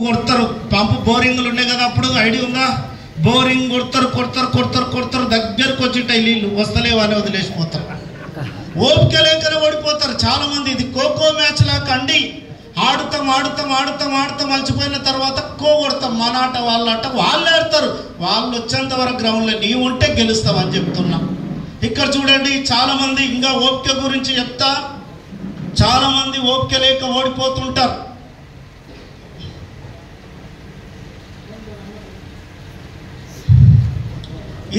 కొడతారు. పంపు బోరింగ్లు ఉన్నాయి కదా, అప్పుడు ఐడియా ఉందా? బోరింగ్ కొడతారు కొడతారు కొడతారు కొడతారు, దగ్గరకు వచ్చింటాయి నీళ్ళు, వస్తలేవు అని వదిలేసిపోతారు. ఓపిక లేకనే ఓడిపోతారు చాలా మంది. ఇది ఖోఖో మ్యాచ్ లాగా అండి. ఆడుతాం ఆడుతాం ఆడుతాం ఆడుతాం మలిచిపోయిన తర్వాత కొడతాం. మన ఆట వాళ్ళ ఆట వాళ్ళు ఆడతారు. వాళ్ళు వచ్చేంత వరకు గ్రౌండ్లో నీ ఉంటే గెలుస్తావు అని చెప్తున్నా. ఇక్కడ చూడండి, చాలా మంది ఇంకా ఓపిక గురించి చెప్తా, చాలా మంది ఓపిక లేక ఓడిపోతుంటారు.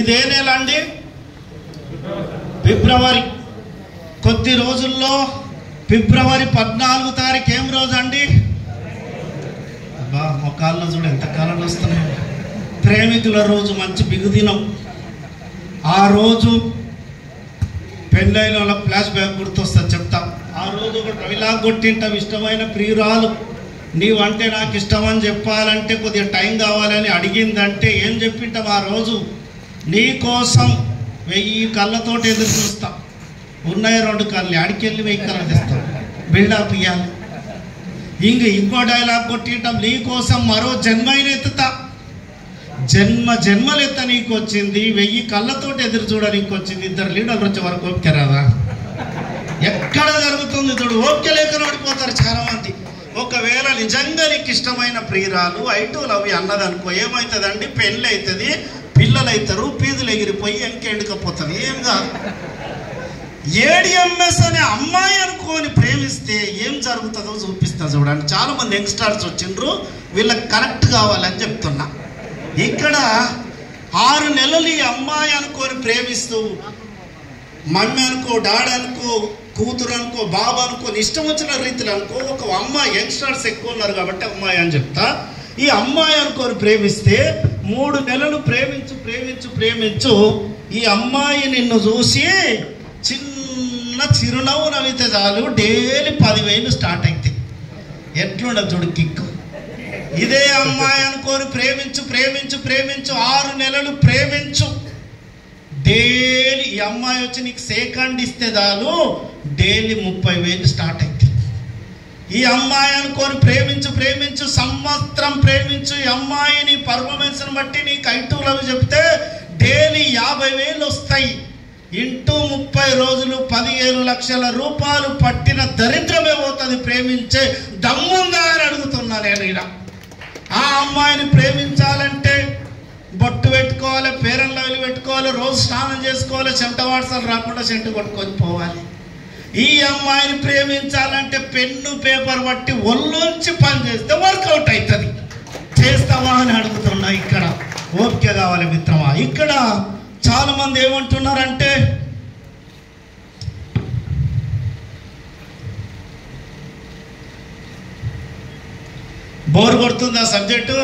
ఇదే నెల అండి? ఫిబ్రవరి. కొద్ది రోజుల్లో ఫిబ్రవరి 14 తారీఖు ఏం రోజు అండి? అబ్బా, మొక్కల్లో చూడు ఎంత కాలంలో వస్తున్నాయి. ప్రేమికుల రోజు, మంచి బిగుదినం. ఆ రోజు పెళ్ళైన వాళ్ళ ఫ్లాష్ బ్యాక్ గుర్తొస్తుంది, చెప్తా. ఆ రోజు ఒక డైలాగ్ కొట్టింటాం, ఇష్టమైన ప్రియురాలు నీవంటే నాకు ఇష్టం అని చెప్పాలంటే కొద్దిగా టైం కావాలని అడిగిందంటే ఏం చెప్పింటాం? ఆ రోజు నీ కోసం 1000 కళ్ళతోటి ఎదురు చూస్తా, ఉన్నాయి 2 కళ్ళు, ఆడికెళ్ళి 1000 కళ్ళు తెస్తాం, బిల్డప్ ఇవ్వాలి. ఇంకో డైలాగ్ కొట్టింటాం, నీ కోసం మరో జన్మైన ఎత్తుతా, జన్మలు ఎత్త నీకు వచ్చింది, 1000 కళ్ళతోటి ఎదురు చూడ నీకు వచ్చింది. 2 లీడర్లు వచ్చే వరకు ఓపిక రాదా? ఎక్కడ జరుగుతుంది చూడు, ఓపిక లేక ఓడిపోతారు చాలా మంది. ఒకవేళ నిజంగా నీకు ఇష్టమైన ప్రియురాలు ఐ టు లవ్ అన్నదనుకో, ఏమవుతుందండి? పెళ్ళి అవుతుంది, పిల్లలు అవుతారు, పీజులు ఎగిరిపోయి ఎంకెండుకపోతుంది. ఏం కాదు. ఏడిఎంఎస్ అనే అమ్మాయి అనుకోని ప్రేమిస్తే ఏం జరుగుతుందో చూపిస్తా చూడండి. చాలా మంది యంగ్స్టర్స్ వచ్చిండ్రు, వీళ్ళకి కరెక్ట్ కావాలని చెప్తున్నా. ఇక్కడ 6 నెలలు ఈ అమ్మాయి అనుకోని ప్రేమిస్తూ, మమ్మీ అనుకో, డాడీ అనుకో, కూతురు అనుకో, బాబు అనుకో, ఇష్టం వచ్చిన రీతిలో అనుకో. ఒక అమ్మాయి, యంగ్స్టర్స్ ఎక్కువ ఉన్నారు కాబట్టి అమ్మాయి అని చెప్తా. ఈ అమ్మాయి అనుకోని ప్రేమిస్తే 3 నెలలు ప్రేమించు ప్రేమించు ప్రేమించు, ఈ అమ్మాయి నిన్ను చూసి చిన్న చిరునవ్వు నవ్వితే చాలు, డైలీ 10,000 స్టార్ట్ అవుతాయి. ఎట్లుండదు చూడు కిక్కు. ఇదే అమ్మాయి అనుకోని ప్రేమించు ప్రేమించు ప్రేమించు, 6 నెలలు ప్రేమించు, డైలీ ఈ అమ్మాయి వచ్చి నీకు సెకండ్ ఇస్తే చాలు, డైలీ 30,000 స్టార్ట్ అవుతాయి. ఈ అమ్మాయి అనుకోని ప్రేమించు ప్రేమించు, సంవత్సరం ప్రేమించు, ఈ అమ్మాయిని పర్ఫార్మెన్స్ని బట్టి నీకు ఐటూలవి చెప్తే డైలీ 50,000 వస్తాయి. ఇంటూ 30 రోజులు 15 లక్షల రూపాయలు పట్టిన దరిద్రమే పోతుంది. ప్రేమించే దమ్ముందా అని అడుగుతున్నా నేను. ఇలా ఆ అమ్మాయిని ప్రేమించాలంటే బొట్టు పెట్టుకోవాలి, పేరెంట్ లవ్లు పెట్టుకోవాలి, రోజు స్నానం చేసుకోవాలి, చెమట వాట్సాలు రాకుండా సెంటు కొట్టుకొని పోవాలి. ఈ అమ్మాయిని ప్రేమించాలంటే పెన్ను పేపర్ బట్టి ఒళ్ళొంచి పని చేస్తే వర్కౌట్ అవుతుంది. చేస్తావా అని అడుగుతున్నా. ఇక్కడ ఓపిక కావాలి మిత్రమా. ఇక్కడ చాలా మంది ఏమంటున్నారంటే, బోర్ కొడుతుంది ఆ సబ్జెక్టు,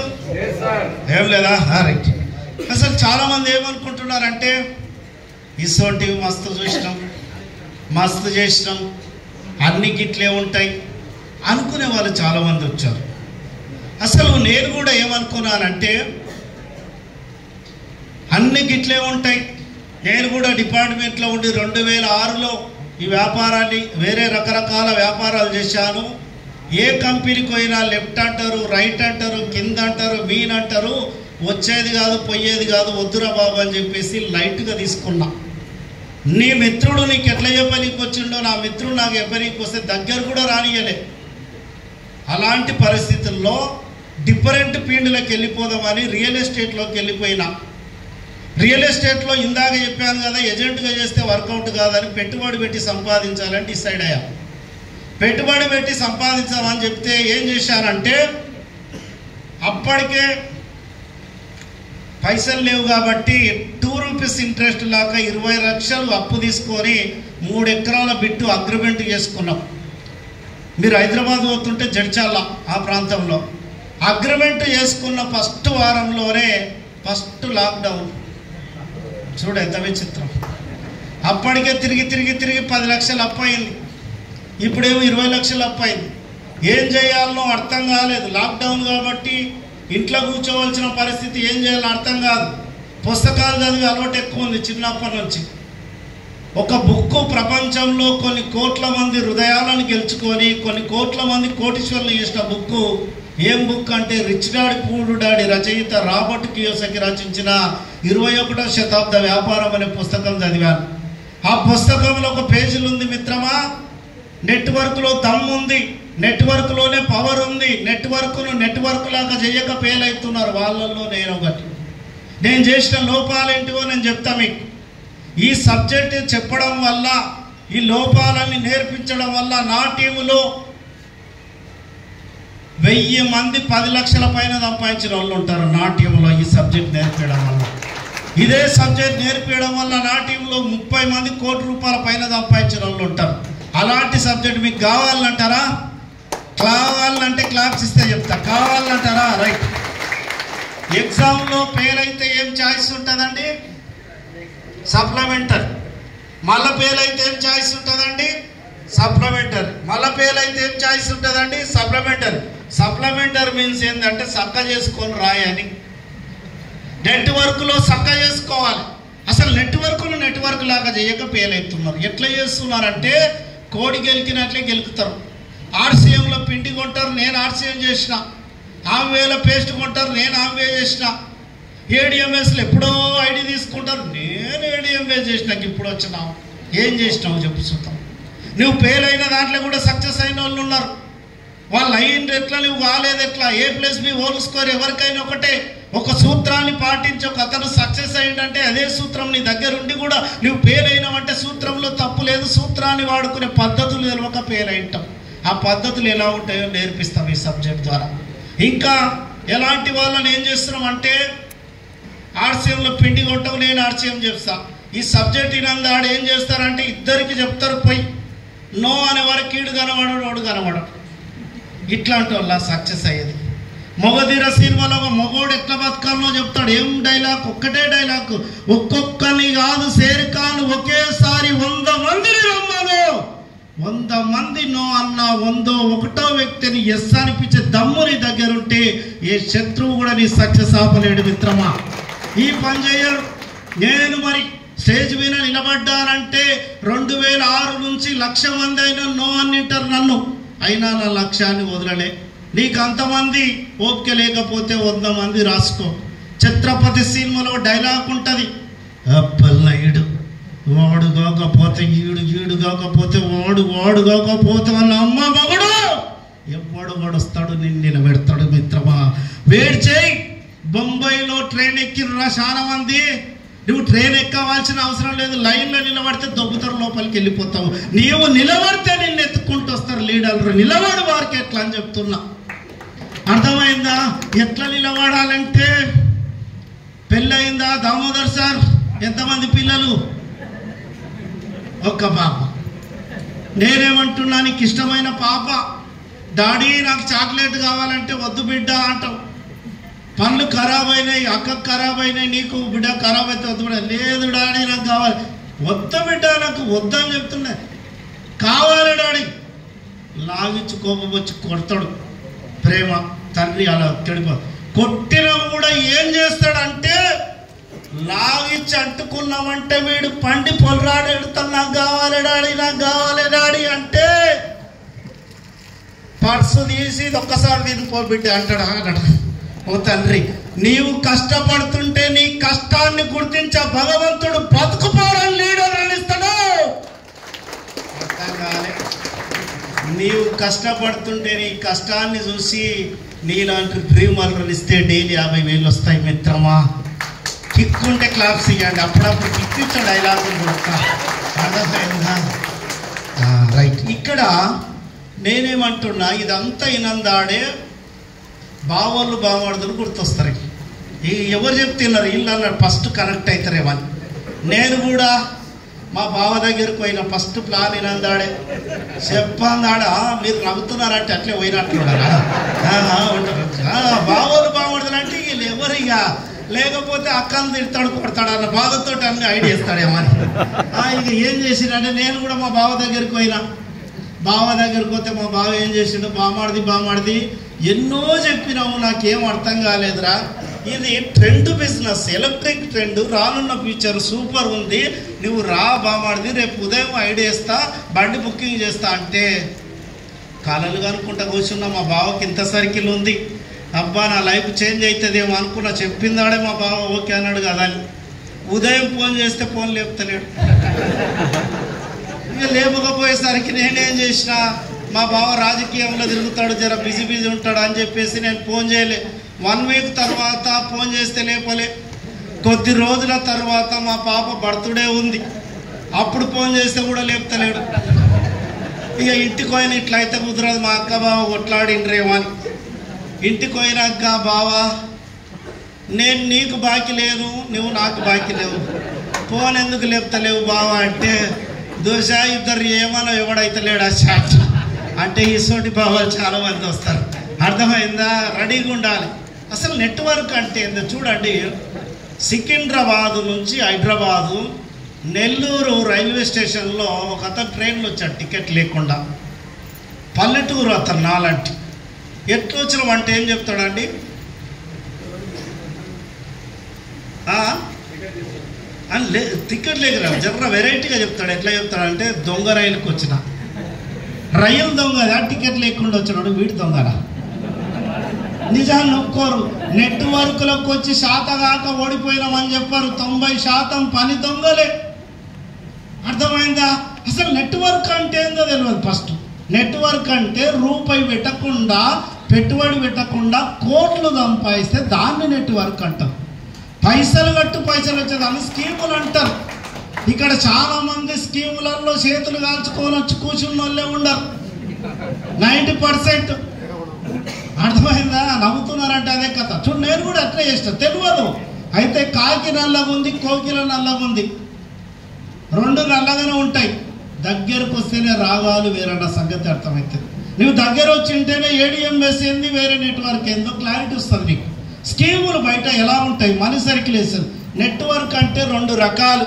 ఏం లేదా? రైట్. అసలు చాలా మంది ఏమనుకుంటున్నారంటే, ఇసోంటివి మస్తు చూసినాం, మస్తు చేసినాం, అన్ని గిట్లే ఉంటాయి అనుకునే వాళ్ళు చాలామంది వచ్చారు. అసలు నేను కూడా ఏమనుకున్నానంటే, అన్ని గిట్లే ఉంటాయి. నేను కూడా డిపార్ట్మెంట్లో ఉండి 2006లో ఈ వ్యాపారాన్ని, వేరే రకరకాల వ్యాపారాలు చేశాను. ఏ కంపెనీకి పోయినా లెఫ్ట్ అంటారు, రైట్ అంటారు, కింద అంటారు, మీన్ అంటారు, వచ్చేది కాదు పోయేది కాదు, వద్దురా బాబు అని చెప్పేసి లైట్గా తీసుకున్నా. నీ మిత్రుడు నీకు ఎట్లా చెప్పనీకి వచ్చిండో, నా మిత్రుడు నాకు చెప్పనీకి వస్తే దగ్గర కూడా రానియలే. అలాంటి పరిస్థితుల్లో డిఫరెంట్ ఫీల్డ్లోకి వెళ్ళిపోదామని రియల్ ఎస్టేట్లోకి వెళ్ళిపోయినా. రియల్ ఎస్టేట్లో ఇందాక చెప్పాను కదా, ఏజెంట్గా చేస్తే వర్కౌట్ కాదని పెట్టుబడి పెట్టి సంపాదించాలని డిసైడ్ అయ్యా. పెట్టుబడి పెట్టి సంపాదించామని చెప్తే ఏం చేశానంటే, అప్పటికే పైసలు లేవు కాబట్టి 2 రూపీస్ ఇంట్రెస్ట్ లాగా 20 లక్షలు అప్పు తీసుకొని 3 ఎకరాల బిట్టు అగ్రిమెంట్ చేసుకున్నాం. మీరు హైదరాబాద్ పోతుంటే జడ్చాల ఆ ప్రాంతంలో అగ్రిమెంట్ చేసుకున్న ఫస్ట్ వారంలోనే ఫస్ట్ లాక్డౌన్. చూడు ఎంత విచిత్రం. అప్పటికే తిరిగి 10 లక్షలు అప్పు అయింది. ఇప్పుడేమో 20 లక్షలు అప్పు అయింది. ఏం చేయాలనో అర్థం కాలేదు. లాక్డౌన్ కాబట్టి ఇంట్లో కూర్చోవలసిన పరిస్థితి, ఏం చేయాలో అర్థం కాదు. పుస్తకాలు చదివి అలవాటు ఎక్కువ ఉంది చిన్నప్పటి నుంచి. ఒక బుక్ ప్రపంచంలో కొన్ని కోట్ల మంది హృదయాలను గెలుచుకొని కొన్ని కోట్ల మంది కోటీశ్వరులు చేసిన బుక్ ఏం బుక్ అంటే రిచ్ డాడీ పూర్ డాడీ రచయిత రాబర్ట్ కియోసకి రచించిన 21వ శతాబ్ద వ్యాపారం అనే పుస్తకం చదివాను. ఆ పుస్తకంలో ఒక పేజీలు ఉంది మిత్రమా, నెట్వర్క్లో దమ్ము ఉంది, నెట్వర్క్లోనే పవర్ ఉంది, నెట్వర్క్ లాగా చేయక ఫెయిల్ అవుతున్నారు. వాళ్ళల్లో నేను ఒకటి. నేను చేసిన లోపాలేంటివో నేను చెప్తా మీకు. ఈ సబ్జెక్ట్ చెప్పడం వల్ల, ఈ లోపాలని నేర్పించడం వల్ల నా టీములో 1000 మంది 10 లక్షల పైన సంపాదించిన వాళ్ళు ఉంటారు నా టీంలో. ఈ సబ్జెక్ట్ నేర్పించడం వల్ల, ఇదే సబ్జెక్ట్ నేర్పించడం వల్ల నా టీంలో 30 మంది కోటి రూపాయల పైన సంపాదించిన వాళ్ళు ఉంటారు. అలాంటి సబ్జెక్ట్ మీకు కావాలంటారా? కావాలంటే క్లాప్స్ ఇస్తే చెప్తా. కావాలంటారా? రైట్. ఎగ్జామ్లో ఫెయిల్ అయితే ఏం చాయిస్ ఉంటుందండి? సప్లిమెంటరీ. మళ్ళీ ఫెయిల్ అయితే ఏం చాయిస్ ఉంటుందండి? సప్లిమెంటరీ. మళ్ళీ ఫెయిల్ అయితే ఏం చాయిస్ ఉంటుందండి? సప్లిమెంటరీ. సప్లిమెంటరీ మీన్స్ ఏంటంటే చక్క చేసుకొని రాయని. నెట్వర్క్లో చక్క చేసుకోవాలి. అసలు నెట్వర్క్ లాగా చేయక ఫెయిల్ అవుతున్నారు. ఎట్లా చేస్తున్నారంటే కోడి గెలికినట్లే గెలుకుతారు. ఆర్సీఎంలో పిండి కొంటారు, నేను ఆర్సీఎం చేసిన. ఆమ్వేలో పేస్ట్ కొంటారు, నేను ఆమ్వే చేసిన. ఏడిఎంఎస్లో ఎప్పుడో ఐడి తీసుకుంటారు, నేను ఏడిఎంఏ చేసిన. ఇప్పుడు వచ్చినావు ఏం చేసినావు చెప్పు చూద్దాం. నువ్వు ఫెయిల్ అయిన దాంట్లో కూడా సక్సెస్ అయిన వాళ్ళు ఉన్నారు. వాళ్ళు అయ్యింది ఎట్లా, నువ్వు కాలేదు ఎట్లా? A+B హోల్ స్కోర్ ఎవరికైనా ఒకటే. ఒక సూత్రాన్ని పాటించి ఒక అతను సక్సెస్ అయ్యిందంటే అదే సూత్రం నీ దగ్గర ఉండి కూడా నువ్వు ఫెయిల్ అయినావంటే సూత్రంలో తప్పు లేదు. సూత్రాన్ని వాడుకునే పద్ధతులు తెలియక ఫెయిల్ అయింటాం. ఆ పద్ధతులు ఎలా ఉంటాయో నేర్పిస్తాం ఈ సబ్జెక్ట్ ద్వారా. ఇంకా ఎలాంటి వాళ్ళని ఏం చేస్తున్నాం అంటే ఆర్సీఎంలో పిండి కొట్టవు, నేను ఆర్సీఎం చెప్తా. ఈ సబ్జెక్ట్ ఇనందాడు ఏం చేస్తారంటే ఇద్దరికి చెప్తారు పోయి, నో అనే వారికి కీడు కనబడడు, వాడు కనబడడు. ఇట్లాంటి వల్ల సక్సెస్ అయ్యేది. మొగధీర సినిమాలో ఒక మొగోడు ఎట్లా బతకాలనో చెప్తాడు. ఏం డైలాగ్? ఒక్కటే డైలాగ్. ఒక్కొక్కరిని కాదు సేరికాను ఒకేసారి 100 మందిని రమ్మను. 100 మంది నో అన్నా 101వ వ్యక్తిని ఎస్ అనిపించే దమ్ము నీ దగ్గర ఉంటే ఏ శత్రువు కూడా నీ సక్సెస్ ఆపలేడు మిత్రమా. ఈ పని చేయరు. నేను మరి స్టేజ్ మీద నిలబడ్డానంటే 2006 నుంచి 1,00,000 మంది అయినా నో అన్నింటారు నన్ను. అయినా నా లక్ష్యాన్ని వదలలే. నీకు అంతమంది ఓపిక లేకపోతే 100 మంది రాసుకో. ఛత్రపతి సినిమాలో డైలాగ్ ఉంటుంది, అప్పలయ్యుడు వాడు కాకపోతే ఈడు కాకపోతే వాడు కాకపోతే వాళ్ళ అమ్మ మగడు ఎవడు వస్తాడు నిన్ను నిలబెడతాడు మిత్రమా. వేడి చేయి. బొంబాయిలో ట్రైన్ ఎక్కిర్రా చాలా మంది. నువ్వు ట్రైన్ ఎక్కవలసిన అవసరం లేదు. లైన్లో నిలబడితే దొబ్బుతారు, లోపలికి వెళ్ళిపోతావు. నీవు నిలబడితే నిన్ను ఎత్తుకుంటూ వస్తారు లీడర్లు. నిలబడు వారికి ఎట్లా అని చెప్తున్నా. అర్థమైందా? ఎట్లా నిలబడాలంటే పెళ్ళయిందా దామోదర్ సార్? ఎంతమంది పిల్లలు? ఒక్క పాప. నేనేమంటున్నా, నీకు ఇష్టమైన పాప డాడీ నాకు చాక్లెట్ కావాలంటే వద్దు బిడ్డ అంటావు. పనులు ఖరాబ్ అయినాయి, అక్కకు ఖరాబ్ అయినాయి, నీకు బిడ్డ ఖరాబ్ అయితే వద్దు బిడ్డ. లేదు డాడీ నాకు కావాలి. వద్దు బిడ్డ నాకు వద్దని చెప్తున్నా. కావాలి డాడీ. లాగించి కోపం వచ్చి కొడతాడు. ప్రేమ తండ్రి అలా చెడిపో. కొట్టినా కూడా ఏం చేస్తాడంటే లాగించి అంటుకున్నామంటే వీడు పండి పొలరాడు ఎడుతాడు. నాకు కావాలి డాడీ అంటే పర్సు తీసి ఒక్కసారి తినిపోబిడ్డ అంటాడు. ఓ తండ్రి, నీవు కష్టపడుతుంటే నీ కష్టాన్ని గుర్తించే భగవంతుడు బతుకుపోవడం లీడర్ అనిస్తాడు. అర్థం కాలే. నీవు కష్టపడుతుంటే నీ కష్టాన్ని చూసి నీలాంటి డ్రీమర్లు ఇస్తే డైలీ 50,000 వస్తాయి మిత్రమా. కిక్కుంటే క్లాప్స్ ఇవ్వండి. అప్పుడప్పుడు కిక్కిచ్చే డైలాగులు కొడతా. అర్థమైందా? రైట్. ఇక్కడ నేనేమంటున్నా, ఇదంతా ఇనందాడే బావోళ్ళు బావమడుదులు గుర్తొస్తారు. ఎవరు చెప్తున్నారు? వీళ్ళు అన్నారు ఫస్ట్ కనెక్ట్ అవుతారేమని. నేను కూడా మా బావ దగ్గరికి పోయిన ఫస్ట్ ప్లాన్ ఇనందాడే చెప్పందాడా. మీరు నవ్వుతున్నారంటే అట్లే పోయినట్లున్నారా? బావోళ్ళు బావమడుదులు అంటే వీళ్ళు ఎవరిగా లేకపోతే అక్కను తిడతాడు కొడతాడు అన్న బాధతో అన్ని ఐడియా ఇస్తాడేమని. ఇక ఏం చేసినంటే నేను కూడా మా బావ దగ్గరికి పోయినా. బావ దగ్గరికి పోతే మా బావ ఏం చేసిండు, బామాడిది ఎన్నో చెప్పినాము, నాకేం అర్థం కాలేదురా. ఇది ట్రెండ్ బిజినెస్, ఎలక్ట్రిక్ ట్రెండ్, రానున్న ఫ్యూచర్ సూపర్ ఉంది. నువ్వు రా బామాడిది, రేపు ఉదయం ఐడియా ఇస్తా, బండి బుకింగ్ చేస్తా అంటే కళలు కనుక్కుంటా కూర్చున్నా. మా బావకి ఇంత సర్కిల్ ఉంది, అబ్బా నా లైఫ్ చేంజ్ అవుతుందేమో అనుకున్నా. చెప్పిందాడే మా బావ ఓకే అన్నాడు కదా అని. ఉదయం ఫోన్ చేస్తే ఫోన్ లేపుతలేడు. ఇక లేపకపోయేసరికి నేనేం చేసిన, మా బావ రాజకీయంలో తిరుగుతాడు, జర బిజీ ఉంటాడు అని చెప్పేసి నేను ఫోన్ చేయలే. 1 వీక్ తర్వాత ఫోన్ చేస్తే లేపలే. కొద్ది రోజుల తర్వాత మా పాప బర్త్డే ఉంది, అప్పుడు ఫోన్ చేస్తే కూడా లేపుతలేడు. ఇక ఇంటికి పోయిన ఇట్లయితే కుదరదు, మా అక్క బావ కొట్లాడిండ్రేమో అని. ఇంటికి పోయినాక బావా నేను నీకు బాకీ లేను, నువ్వు నాకు బాకీ లేవు, ఫోన్ ఎందుకు లేపుతలేవు బావా అంటే, దోశ ఇద్దరు ఏమన్నా ఎవడైతే లేడు ఆ షాట్ అంటే ఇసోటి బావాలు చాలా మంది వస్తారు. అర్థమైందా? రెడీగా ఉండాలి. అసలు నెట్వర్క్ అంటే ఏందో చూడండి. సికింద్రాబాదు నుంచి హైదరాబాదు నెల్లూరు రైల్వే స్టేషన్లో ఒక అతను ట్రైన్లో వచ్చాడు టికెట్ లేకుండా. పల్లెటూరు అతను నాలంటి. ఎట్లా వచ్చిన అంటే ఏం చెప్తాడండి, టికెట్ లేక జర్ర వెరైటీగా చెప్తాడు. ఎట్లా చెప్తాడంటే, దొంగ రైలుకి వచ్చిన, రైలు దొంగదా టికెట్ లేకుండా వచ్చినాడు, వీడి దొంగరా. నిజాన్ని ఒప్పుకోరు. నెట్వర్క్లోకి వచ్చి శాతగాక ఓడిపోయినామని చెప్పారు. 90% పని దొంగలే. అర్థమైందా? అసలు నెట్వర్క్ అంటే ఏందో తెలియదు. ఫస్ట్ నెట్వర్క్ అంటే రూపాయి పెట్టకుండా, పెట్టుబడి పెట్టకుండా కోట్లు సంపాదిస్తే దాన్ని నెట్వర్క్ అంటారు. పైసలు కట్టు పైసలు వచ్చేదాన్ని స్కీములు అంటారు. ఇక్కడ చాలా మంది స్కీములలో చేతులు కాల్చుకొని వచ్చి కూర్చున్న వాళ్ళే ఉండరు 90%. అర్థమైందా? నవ్వుతున్నారంటే అదే కథ. చూడు, నేను కూడా అట్లా చేస్తా, తెలియదు. అయితే కాకి నల్లగా ఉంది, కోకిల నల్లగా ఉంది, 2 నల్లగానే ఉంటాయి. దగ్గరకు వస్తేనే రాగాలు వేరన్న సంగతి అర్థమవుతుంది. నువ్వు దగ్గర వచ్చి ఉంటేనే ఏడిఎంఎస్ ఏంది, వేరే నెట్వర్క్ ఏందో క్లారిటీ వస్తుంది నీకు. స్కీములు బయట ఎలా ఉంటాయి, మనీ సర్క్యులేషన్. నెట్వర్క్ అంటే 2 రకాలు.